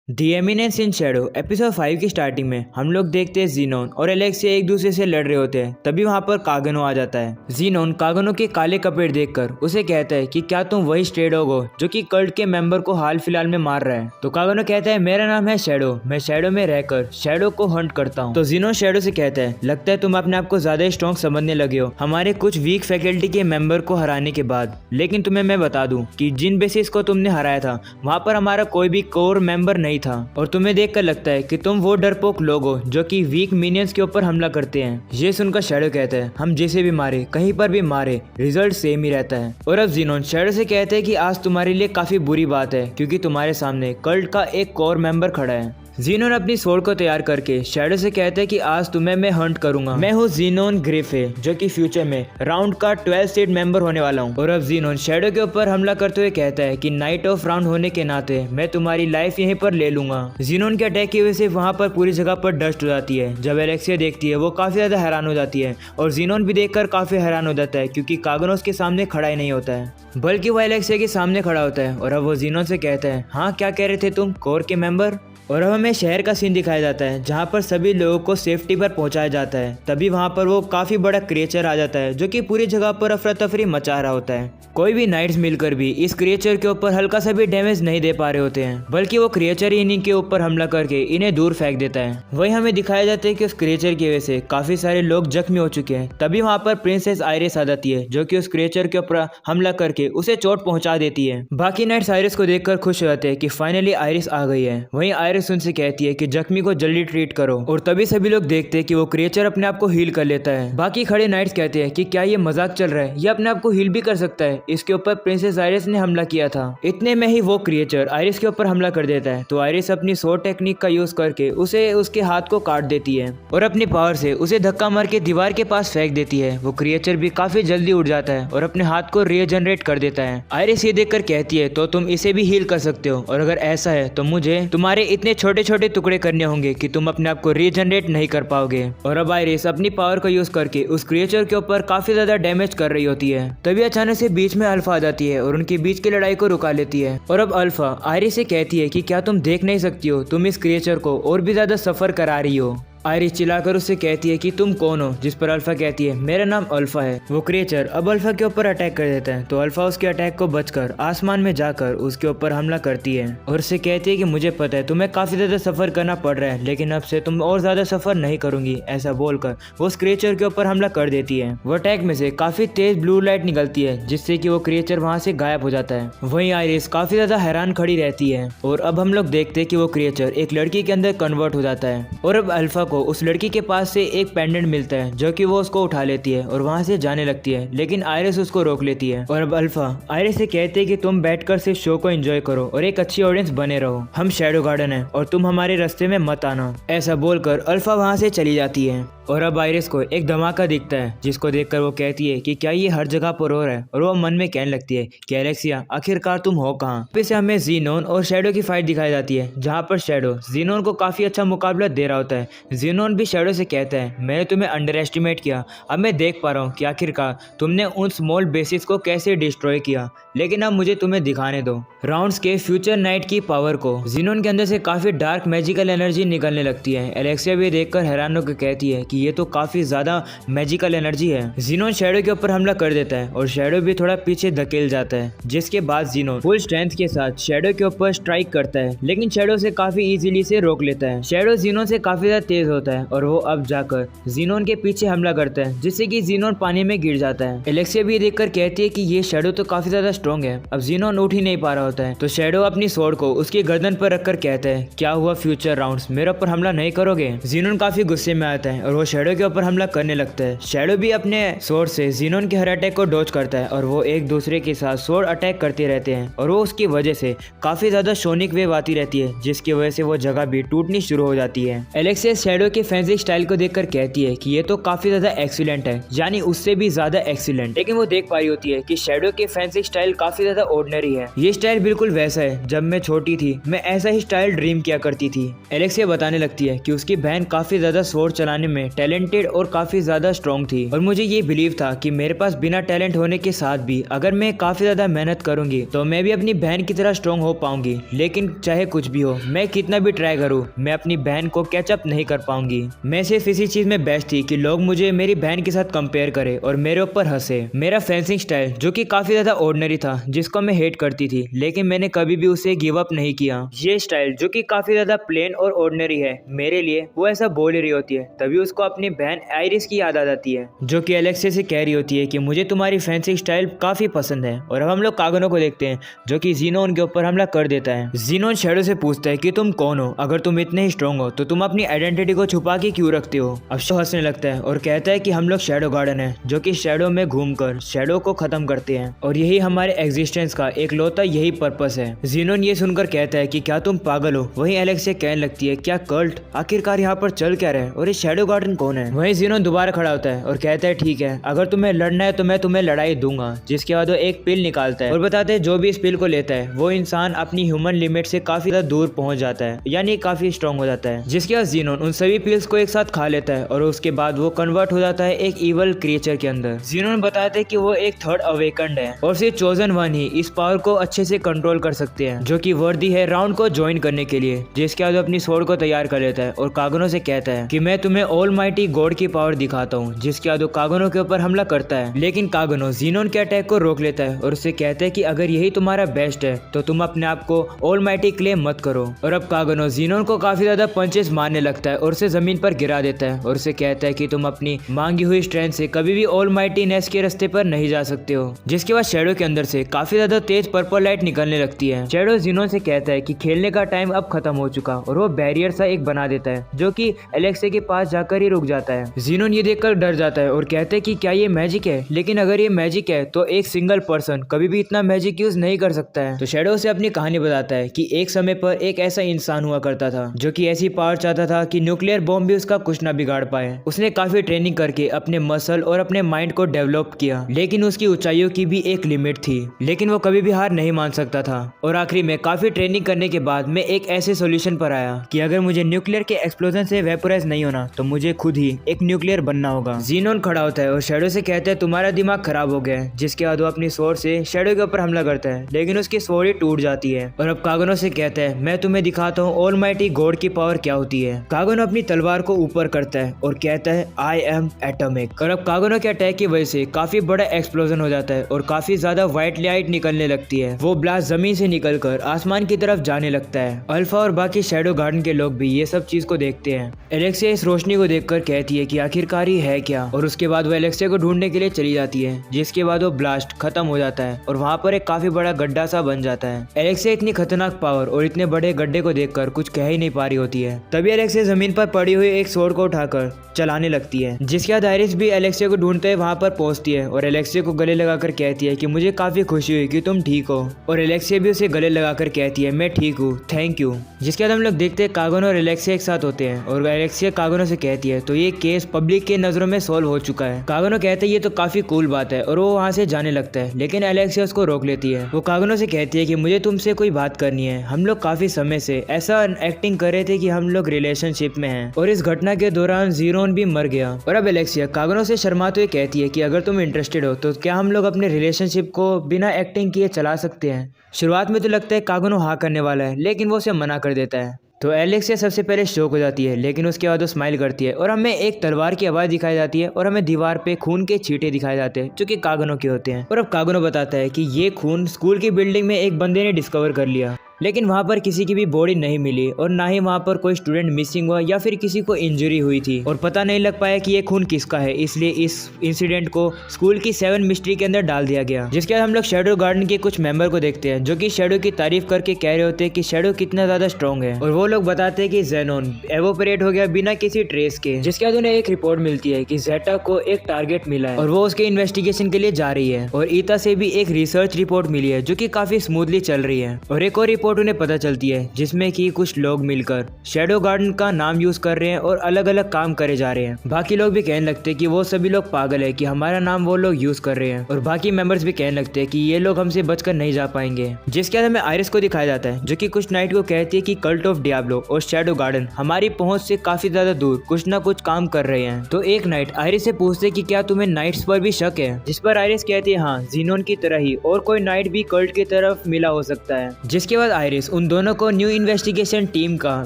The eminence in Shadow episode 5 की starting में हम लोग देखते हैं जीनोन और एलेक्सिया एक दूसरे से लड़ रहे होते हैं। तभी वहाँ पर कागनो आ जाता है। जीनोन कागनो के काले कपड़े देखकर उसे कहता है कि क्या तुम वही स्ट्रे डॉग हो जो कि कल्ट के मेंबर को हाल फिलहाल में मार रहा है। तो कागनो कहता है मेरा नाम है शैडो, मैं शैडो में रहकर शैडो को हंट करता हूँ। तो जीनोन शैडो से कहता है लगता है तुम अपने आप को ज्यादा स्ट्रॉन्ग समझने लगे हो हमारे कुछ वीक फैकल्टी के मेंबर को हराने के बाद। लेकिन तुम्हें मैं बता दूं कि जिन बेसिस को तुमने हराया था वहाँ पर हमारा कोई भी कोर मेंबर नहीं था और तुम्हें देखकर लगता है कि तुम वो डरपोक लोग हो जो कि वीक मिनियंस के ऊपर हमला करते हैं। ये सुनकर शैडो कहता है हम जिसे भी मारे कहीं पर भी मारे रिजल्ट सेम ही रहता है। और अब जीनोन शैडो से कहते हैं कि आज तुम्हारे लिए काफी बुरी बात है क्योंकि तुम्हारे सामने कल्ट का एक कोर मेंबर खड़ा है। जीनोन अपनी स्वॉर्ड को तैयार करके शैडो से कहते हैं कि आज तुम्हें मैं हंट करूंगा। मैं हूँ जीनोन ग्रिफे जो कि फ्यूचर में राउंड का 12 स्टेट मेंबर होने वाला हूँ। और अब जीनोन शैडो के ऊपर हमला करते हुए कहता है कि नाइट ऑफ राउंड होने के नाते मैं तुम्हारी लाइफ यहीं पर ले लूंगा। जीनोन के अटैक की वजह से वहाँ पर पूरी जगह पर डस्ट हो जाती है। जब एलेक्सिया देखती है वो काफी ज्यादा हैरान हो जाती है और जीनोन भी देखकर काफी हैरान हो जाता है क्योंकि कागनोस के सामने खड़ा ही नहीं होता है बल्कि वो एलेक्सिया के सामने खड़ा होता है। और अब वो जीनोन से कहता है हाँ क्या कह रहे थे तुम कोर के मेंबर। और अब हमें शहर का सीन दिखाया जाता है जहाँ पर सभी लोगों को सेफ्टी पर पहुंचाया जाता है। तभी वहाँ पर वो काफी बड़ा क्रिएचर आ जाता है जो कि पूरी जगह पर अफरा तफरी मचा रहा होता है। कोई भी नाइट्स मिलकर भी इस क्रिएचर के ऊपर हल्का सा भी डैमेज नहीं दे पा रहे होते हैं बल्कि वो क्रिएचर ही इन्हीं के ऊपर हमला करके इन्हें दूर फेंक देता है। वही हमें दिखाया जाता है कि उस क्रिएचर की वजह से काफी सारे लोग जख्मी हो चुके हैं। तभी वहाँ पर प्रिंसेस आयरिस आ जाती है जो कि उस क्रिएचर के ऊपर हमला करके उसे चोट पहुंचा देती है। बाकी नाइट्स आयरिस को देखकर खुश हो जाते हैं कि फाइनली आयरिस आ गई है। वहीं आयरिस उनसे कहती है कि जख्मी को जल्दी ट्रीट करो और तभी सभी लोग देखते हैं कि वो क्रिएचर अपने आप को हील कर लेता है। बाकी खड़े नाइट्स कहते हैं कि क्या ये मजाक चल रहा है, ये अपने आप को हील भी कर सकता है। इसके ऊपर प्रिंसेस आयरिस ने हमला किया था। इतने में ही वो क्रिएचर आयरिस के ऊपर हमला कर देता है। तो आयरिस अपनी स्वॉर्ड टेक्निक का यूज करके उसे उसके हाथ को काट देती है और अपनी पावर से उसे धक्का मार के दीवार के पास फेंक देती है। वो क्रिएचर भी काफी जल्दी उठ जाता है और अपने हाथ को रीजनरेट कर देता है। आयरिस ये देखकर कहती है तो तुम इसे भी हील कर सकते हो और अगर ऐसा है तो मुझे तुम्हारे इतने छोटे छोटे टुकड़े करने होंगे कि तुम अपने आप को रीजनरेट नहीं कर पाओगे। और अब आयरिस अपनी पावर को यूज करके उस क्रिएचर के ऊपर काफी ज्यादा डैमेज कर रही होती है। तभी अचानक से बीच में अल्फा आ जाती है और उनके बीच की लड़ाई को रुका लेती है। और अब अल्फा आयरिस से कहती है कि क्या तुम देख नहीं सकती हो, तुम इस क्रिएचर को और भी ज्यादा सफर करा रही हो। आयरिस चिल्लाकर उससे कहती है कि तुम कौन हो, जिस पर अल्फा कहती है मेरा नाम अल्फा है। वो क्रिएचर अब अल्फा के ऊपर अटैक कर देता है तो अल्फा उसके अटैक को बचकर आसमान में जाकर उसके ऊपर हमला करती है और उससे कहती है कि मुझे पता है तुम्हें काफी ज्यादा सफर करना पड़ रहा है लेकिन अब से तुम और ज्यादा सफर नहीं करूंगी। ऐसा बोलकर वो उस क्रिएचर के ऊपर हमला कर देती है। वो अटैक में से काफी तेज ब्लू लाइट निकलती है जिससे कि वो क्रिएचर वहां से गायब हो जाता है। वहीं आयरिस काफी ज्यादा हैरान खड़ी रहती है और अब हम लोग देखते हैं कि वो क्रिएचर एक लड़की के अंदर कन्वर्ट हो जाता है। और अब अल्फा को उस लड़की के पास से एक पेंडेंट मिलता है जो कि वो उसको उठा लेती है और वहां से जाने लगती है लेकिन आयरिस उसको रोक लेती है। और अब अल्फा आयरिस से कहते हैं कि तुम बैठकर सिर्फ शो को एंजॉय करो और एक अच्छी ऑडियंस बने रहो, हम शैडो गार्डन है और तुम हमारे रास्ते में मत आना। ऐसा बोलकर अल्फा वहां से चली जाती है। और अब आयरिस को एक धमाका दिखता है जिसको देखकर वो कहती है कि क्या ये हर जगह पर हो रहा है। और वो मन में कहने लगती है कि एलेक्सिया आखिरकार तुम हो कहाँ। फिर से हमें जीनोन और शैडो की फाइट दिखाई जाती है जहाँ पर शैडो जीनोन को काफी अच्छा मुकाबला दे रहा होता है। जीनोन भी शैडो से कहता है मैंने तुम्हें अंडर एस्टिमेट किया, अब मैं देख पा रहा हूँ कि आखिरकार तुमने उन स्मॉल बेसिस को कैसे डिस्ट्रॉय किया, लेकिन अब मुझे तुम्हें दिखाने दो राउंड्स के फ्यूचर नाइट की पावर को। जीनोन के अंदर से काफी डार्क मैजिकल एनर्जी निकलने लगती है। एलेक्सिया भी देखकर हैरान होकर कहती है कि ये तो काफी ज्यादा मैजिकल एनर्जी है। जीनोन शैडो के ऊपर हमला कर देता है और शैडो भी थोड़ा पीछे धकेल जाता है जिसके बाद जीनोन फुल स्ट्रेंथ के साथ शैडो के ऊपर स्ट्राइक करता है लेकिन शैडो से काफी इजीली से रोक लेता है। शैडो जीनोन से काफी ज्यादा तेज होता है और वो अब जाकर जीनोन के पीछे हमला करता है जिससे कि जीनोन पानी में गिर जाता है। एलेक्सिया भी देखकर कहती है कि ये शैडो तो काफी ज्यादा स्ट्रॉन्ग है। अब जीनोन उठ ही नहीं पा रहा होता है तो शैडो अपनी स्वॉर्ड को उसकी गर्दन पर रखकर कहता है क्या हुआ फ्यूचर राउंड्स, मेरे ऊपर हमला नहीं करोगे। जीनोन काफी गुस्से में आता है और वो शैडो के ऊपर हमला करने लगता है। शैडो भी अपने स्वॉर्ड से जीनोन के हर अटैक को डॉज करता है और वो एक दूसरे के साथ स्वॉर्ड अटैक करते रहते हैं और वो उसकी वजह से काफी ज्यादा सोनिक वेव आती रहती है जिसकी वजह से वो जगह भी टूटनी शुरू हो जाती है। एलेक्सिया शैडो के फैंसी स्टाइल को देखकर कहती है कि ये तो काफी ज्यादा एक्सीलेंट है, यानी उससे भी ज्यादा एक्सीलेंट। लेकिन वो देख पाई होती है कि शैडो के फैंसी स्टाइल काफी ज्यादा ऑर्डिनरी है। ये स्टाइल बिल्कुल वैसा है जब मैं छोटी थी मैं ऐसा ही स्टाइल ड्रीम किया करती थी। एलेक्सिया बताने लगती है कि उसकी बहन काफी ज्यादा स्वॉर्ड चलाने में टैलेंटेड और काफी ज्यादा स्ट्रॉन्ग थी और मुझे ये बिलीव था कि मेरे पास बिना टैलेंट होने के साथ भी अगर मैं काफी ज्यादा मेहनत करूंगी तो मैं भी अपनी बहन की तरह स्ट्रॉन्ग हो पाऊंगी। लेकिन चाहे कुछ भी हो, मैं कितना भी ट्राई करूँ, मैं अपनी बहन को कैचअप नहीं कर पाऊंगी। मैं सिर्फ इसी चीज में बेस्ट थी कि लोग मुझे मेरी बहन के साथ कंपेयर करें और मेरे ऊपर हंसे। मेरा फेंसिंग स्टाइल जो कि काफी ज्यादा ऑर्डिनरी था, जिसको मैं हेट करती थी, लेकिन मैंने कभी भी उसे गिव अप नहीं किया। ये स्टाइल जो कि काफी ज्यादा प्लेन और ऑर्डिनरी है मेरे लिए, वो ऐसा बोल ही रही होती है, तभी उसको अपनी बहन आयरिस की याद आ जाती है, जो कि एलेक्सिया से कह रही होती है कि मुझे तुम्हारी फेंसिंग स्टाइल काफी पसंद है। और अब हम लोग कागनो को देखते हैं जो कि ज़ीनोन के ऊपर हमला कर देता है। ज़ीनोन शैडो से पूछता है कि तुम कौन हो? अगर तुम इतने ही स्ट्रॉन्ग हो तो तुम अपनी आइडेंटिटी को छुपा के क्यों रखते हो? अब शैडो हंसने लगता है और कहता है कि हम लोग शैडो गार्डन है, जो कि शैडो में घूमकर शैडो को खत्म करते हैं और यही हमारे एग्जिस्टेंस का एक लौता यही पर्पस है। ज़ीनोन ये सुनकर कहता है कि क्या तुम पागल हो? वहीं एलेक्सिया कहने लगती है क्या कल्ट? आखिरकार यहाँ पर चल क्या रहा है और ये शैडो गार्डन कौन है? वहीं ज़ीनोन दोबारा खड़ा होता है और कहता है ठीक है, अगर तुम्हें लड़ना है तो मैं तुम्हें लड़ाई दूंगा। जिसके बाद वो एक पिल निकालता है और बताते हैं जो भी इस पिल को लेता है वो इंसान अपनी ह्यूमन लिमिट से काफी ज्यादा दूर पहुंच जाता है, यानी काफी स्ट्रॉन्ग हो जाता है। जिसके बाद ज़ीनोन उन सभी पिल्स को एक साथ खा लेता है और उसके बाद वो कन्वर्ट हो जाता है एक इवल क्रिएचर के अंदर। ज़ीनोन बताते हैं कि वो एक थर्ड अवेकन्ड है और सिर्फ चोजन वन ही इस पावर को अच्छे से कंट्रोल कर सकते हैं, जो कि वर्दी है राउंड को ज्वाइन करने के लिए। जिसके बाद वो अपनी स्वॉर्ड को तैयार कर लेता है और कागनो से कहता है कि मैं तुम्हें ऑल माइटी गॉड की पावर दिखाता हूँ। जिसके बाद वो कागनो के ऊपर हमला करता है, लेकिन कागनो ज़ीनोन के अटैक को रोक लेता है और उससे कहता है कि अगर यही तुम्हारा बेस्ट है तो तुम अपने आप को ऑल माइटी क्लेम मत करो। और अब कागनो ज़ीनोन को काफी ज्यादा पंचेस मारने लगता है और उसे जमीन पर गिरा देता है और उसे कहता है कि तुम अपनी मांगी हुई स्ट्रेंथ से कभी भी ऑल माइटी नेस के रास्ते पर नहीं जा सकते हो। जिसके बाद शैडो के अंदर से काफी ज्यादा तेज पर्पल लाइट निकलने लगती है। शैडो ज़ीनोन से कहता है कि खेलने का टाइम अब खत्म हो चुका और वो बैरियर सा एक बना देता है, जो कि एलेक्सिया के पास जाकर ही रुक जाता है। ज़ीनोन ये देखकर डर जाता है और कहता है कि क्या ये मैजिक है? लेकिन अगर ये मैजिक है तो एक सिंगल पर्सन कभी भी इतना मैजिक यूज नहीं कर सकता है। तो शैडो से अपनी कहानी बताता है कि एक समय पर एक ऐसा इंसान हुआ करता था जो कि ऐसी पावर चाहता था कि न्यूक्लियर बॉम्ब भी उसका कुछ ना बिगाड़ पाए। उसने काफी ट्रेनिंग करके अपने मसल और अपने माइंड को डेवलप किया, लेकिन उसकी ऊंचाइयों की भी एक लिमिट थी, लेकिन वो कभी भी हार नहीं मान सकता था। और आखिरी में काफी ट्रेनिंग करने के बाद मैं एक ऐसे सोल्यूशन पर आया कि अगर मुझे न्यूक्लियर के एक्सप्लोजन से वेपोराइज नहीं होना तो मुझे खुद ही एक न्यूक्लियर बनना होगा। ज़ीनोन खड़ा होता है और शैडो से कहता है तुम्हारा दिमाग खराब हो गया है। जिसके बाद वो अपनी स्वॉर्ड से शैडो के ऊपर हमला करता है, लेकिन उसकी स्वॉर्ड ही टूट जाती है। और अब कागनो से कहता है मैं तुम्हें दिखाता हूँ ऑल माइटी गॉड की पावर क्या होती है। कागनो अपनी तलवार को ऊपर करता है और कहता है आई एम एटॉमिक। और अब कागनो के अटैक की वजह से काफी बड़ा एक्सप्लोजन हो जाता है और काफी ज्यादा व्हाइट लाइट निकलने लगती है। वो ब्लास्ट जमीन से निकलकर आसमान की तरफ जाने लगता है। अल्फा और बाकी शैडो गार्डन के लोग भी ये सब चीज को देखते हैं। एलेक्सिया इस रोशनी को देखकर कहती है कि आखिरकार ये है क्या, और उसके बाद वो एलेक्सिया को ढूंढने के लिए चली जाती है। जिसके बाद वो ब्लास्ट खत्म हो जाता है और वहाँ पर एक काफी बड़ा गड्ढा सा बन जाता है। एलेक्सिया इतनी खतरनाक पावर और इतने बड़े गड्ढे को देखकर कुछ कह ही नहीं पा रही होती है। तभी एलेक्सिया जमीन पर पड़ी हुई एक स्वॉर्ड को उठाकर चलाने लगती है। जिसके बाद आयरिस भी एलेक्सिया को ढूंढते हुए वहाँ पर पहुंचती है और एलेक्सिया को गले लगाकर कहती है कि मुझे काफी खुशी हुई कि तुम ठीक हो। और एलेक्सिया भी उसे गले लगाकर कहती है मैं ठीक हूँ, थैंक यू। जिसके बाद हम लोग देखते हैं कागनो और एलेक्सिया एक साथ होते हैं और एलेक्सिया कागनो से कहती है तो ये केस पब्लिक के नजरों में सॉल्व हो चुका है। कागनो कहते हैं ये तो काफी कूल बात है और वो वहाँ से जाने लगता है, लेकिन एलेक्सिया उसको रोक लेती है। वो कागनो से कहती है कि मुझे तुमसे कोई बात करनी है। हम लोग काफी समय से ऐसा एक्टिंग कर रहे थे कि हम लोग रिलेशनशिप में हैं और इस घटना के दौरान ज़ीनोन भी मर गया। और अब एलेक्सिया कागनो से शर्माते हुए कहती है कि अगर तुम इंटरेस्टेड हो तो क्या हम लोग अपने रिलेशनशिप को बिना एक्टिंग किए चला सकते हैं। शुरुआत में तो लगता है कागनो हाँ करने वाला है, लेकिन वो उसे मना कर देता है। तो एलेक्सिया सबसे पहले शॉक हो जाती है, लेकिन उसके बाद वो स्माइल करती है और हमें एक तलवार की आवाज़ दिखाई जाती है और हमें दीवार पे खून के छींटे दिखाए जाते हैं जो कि कागनो के होते हैं। और अब कागनो बताता है कि ये खून स्कूल की बिल्डिंग में एक बंदे ने डिस्कवर कर लिया, लेकिन वहाँ पर किसी की भी बॉडी नहीं मिली और ना ही वहाँ पर कोई स्टूडेंट मिसिंग हुआ या फिर किसी को इंजरी हुई थी और पता नहीं लग पाया कि ये खून किसका है। इसलिए इस इंसिडेंट को स्कूल की 7 मिस्ट्री के अंदर डाल दिया गया। जिसके बाद हम लोग शैडो गार्डन के कुछ मेंबर को देखते हैं जो कि शैडो की तारीफ करके कह रहे होते हैं कि शैडो कितना ज्यादा स्ट्रॉन्ग है और वो लोग बताते हैं कि ज़ेनोन एवोपरेट हो गया बिना किसी ट्रेस के। जिसके बाद उन्हें एक रिपोर्ट मिलती है कि जेटा को एक टारगेट मिला है और वो उसके इन्वेस्टिगेशन के लिए जा रही है। और ईता से भी एक रिसर्च रिपोर्ट मिली है जो कि काफी स्मूथली चल रही है। और एक और रिपोर्ट उन्हें पता चलती है जिसमें कि कुछ लोग मिलकर शैडो गार्डन का नाम यूज कर रहे हैं और अलग अलग काम करे जा रहे हैं। बाकी लोग भी कहने लगते हैं कि वो सभी लोग पागल है कि हमारा नाम वो लोग यूज कर रहे हैं, और बाकी मेंबर्स भी कहने लगते हैं कि ये लोग हमसे बचकर नहीं जा पाएंगे। जिसके बाद हमें आयरिस को दिखाया जाता है जो कि कुछ नाइट को कहती है कि कल्ट ऑफ डियाब्लो और शैडो गार्डन हमारी पहुंच से काफी ज्यादा दूर कुछ ना कुछ काम कर रहे हैं। तो एक नाइट आयरिस से पूछते कि क्या तुम्हें नाइट्स पर भी शक है, जिस पर आयरिस कहती है हाँ, जीनोन की तरह ही और कोई नाइट भी कल्ट की तरफ मिला हो सकता है। जिसके बाद आयरिस उन दोनों को न्यू इन्वेस्टिगेशन टीम का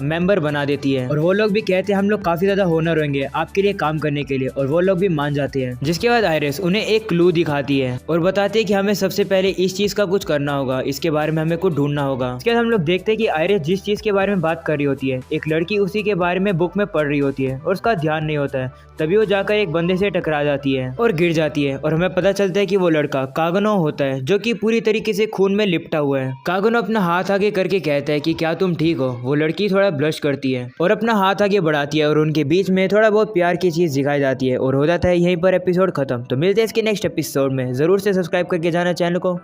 मेंबर बना देती है और वो लोग भी कहते हैं हम लोग काफी ज्यादा होनर होंगे आपके लिए काम करने के लिए, और वो लोग भी मान जाते हैं। जिसके बाद आयरिस उन्हें एक क्लू दिखाती है और बताती है कि हमें सबसे पहले इस चीज का कुछ करना होगा, इसके बारे में हमें कुछ ढूंढना होगा। इसके बाद हम लोग देखते हैं कि आयरिस जिस चीज के बारे में बात कर रही होती है एक लड़की उसी के बारे में बुक में पढ़ रही होती है और उसका ध्यान नहीं होता है। तभी वो जाकर एक बंदे से टकरा जाती है और गिर जाती है और हमें पता चलता है कि वो लड़का कागनो होता है जो कि पूरी तरीके से खून में लिपटा हुआ है। कागनो अपना हाथ आगे करके कहता है कि क्या तुम ठीक हो। वो लड़की थोड़ा ब्लश करती है और अपना हाथ आगे बढ़ाती है और उनके बीच में थोड़ा बहुत प्यार की चीज दिखाई जाती है और हो जाता है यहीं पर एपिसोड खत्म। तो मिलते हैं इसके नेक्स्ट एपिसोड में, जरूर से सब्सक्राइब करके जाना चैनल को।